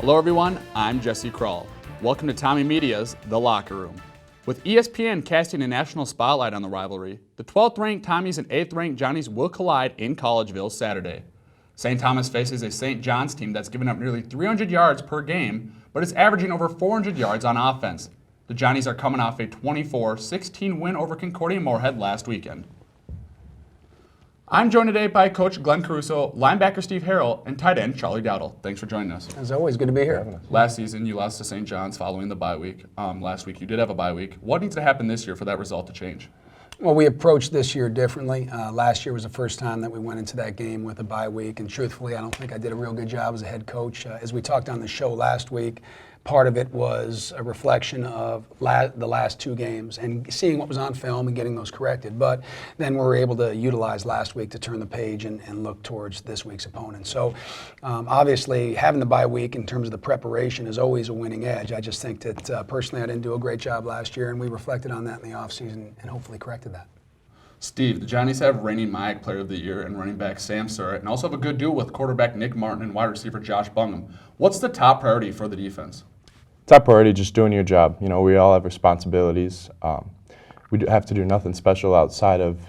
Hello everyone, I'm Jesse Krull. Welcome to Tommie Media's The Locker Room. With ESPN casting a national spotlight on the rivalry, the 12th ranked Tommies and 8th ranked Johnnies will collide in Collegeville Saturday. St. Thomas faces a St. John's team that's given up nearly 300 yards per game, but is averaging over 400 yards on offense. The Johnnies are coming off a 24-16 win over Concordia Moorhead last weekend. I'm joined today by Coach Glenn Caruso, linebacker Steve Harrell, and tight end Charlie Dowdle. Thanks for joining us. As always, good to be here. Last season, you lost to St. John's following the bye week. Last week, you did have a bye week. What needs to happen this year for that result to change? Well, we approached this year differently. Last year was the first time that we went into that game with a bye week, and truthfully, I don't think I did a real good job as a head coach. As we talked on the show last week, part of it was a reflection of the last two games and seeing what was on film and getting those corrected. But then we were able to utilize last week to turn the page and look towards this week's opponent. So obviously, having the bye week in terms of the preparation is always a winning edge. I just think that personally I didn't do a great job last year, and we reflected on that in the offseason and hopefully corrected that. Steve, the Johnnies have reigning MIAC Player of the Year and running back Sam Surratt, and also have a good duo with quarterback Nick Martin and wide receiver Josh Bungham. What's the top priority for the defense? Top priority, just doing your job. You know, we all have responsibilities. We have to do nothing special outside of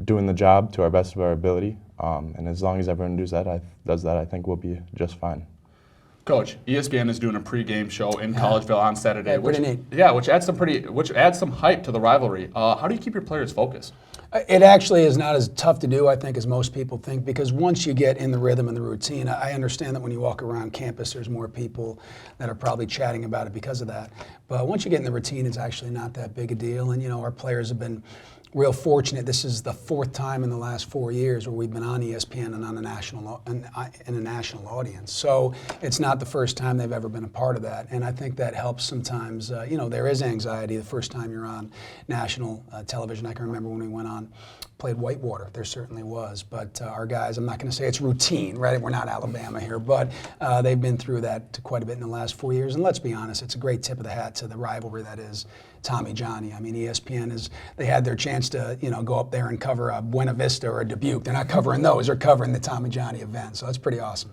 doing the job to our best of our ability. And as long as everyone does that, I think we'll be just fine. Coach, ESPN is doing a pregame show in Collegeville on Saturday, pretty neat. which adds some hype to the rivalry. How do you keep your players focused? It actually is not as tough to do, I think, as most people think, because once you get in the rhythm and the routine, I understand that when you walk around campus, there's more people that are probably chatting about it because of that. But once you get in the routine, it's actually not that big a deal. And, you know, our players have been real fortunate. This is the fourth time in the last 4 years where we've been on ESPN and on a national audience. So it's not the first time they've ever been a part of that. And I think that helps sometimes. You know, there is anxiety the first time you're on national television. I can remember when we went on, played Whitewater. There certainly was. But our guys, I'm not going to say it's routine, right? We're not Alabama here. But they've been through that quite a bit in the last 4 years. And let's be honest, it's a great tip of the hat to the rivalry that is Tommie-Johnnie. I mean, ESPN they had their chance to, you know, go up there and cover a Buena Vista or a Dubuque. They're not covering those. They're covering the Tommie-Johnnie event. So that's pretty awesome.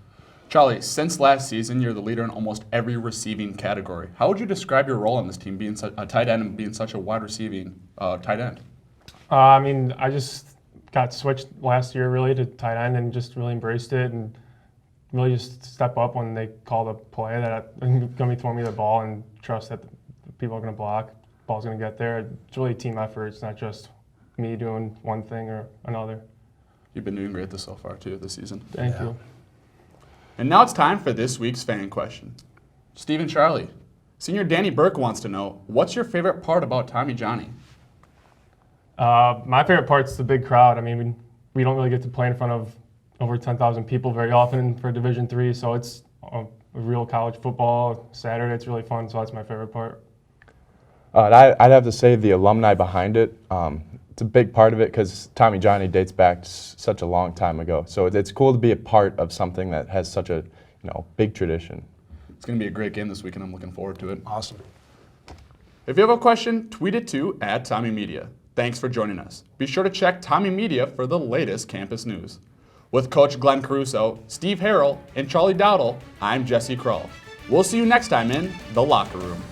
Charlie, since last season, you're the leader in almost every receiving category. How would you describe your role on this team, being a tight end and being such a wide receiving tight end? I mean, I just got switched last year really to tight end and just really embraced it and really just step up when they call the play that I'm going to be throwing me the ball and trust that the people are going to block. Ball's going to get there. It's really a team effort. It's not just me doing one thing or another. You've been doing great so far, too, this season. Thank you. And now it's time for this week's fan question. Steve and Charlie, Senior Danny Burke wants to know, what's your favorite part about Tommie-Johnnie? My favorite part's the big crowd. I mean, we don't really get to play in front of over 10,000 people very often for Division III, so it's a real college football Saturday. It's really fun, so that's my favorite part. I'd have to say the alumni behind it. It's a big part of it because Tommie-Johnnie dates back such a long time ago. So it's cool to be a part of something that has such a big tradition. It's going to be a great game this week, and I'm looking forward to it. Awesome. If you have a question, tweet it to @TommieMedia. Thanks for joining us. Be sure to check Tommie Media for the latest campus news. With Coach Glenn Caruso, Steve Harrell, and Charlie Dowdle, I'm Jesse Krull. We'll see you next time in The Locker Room.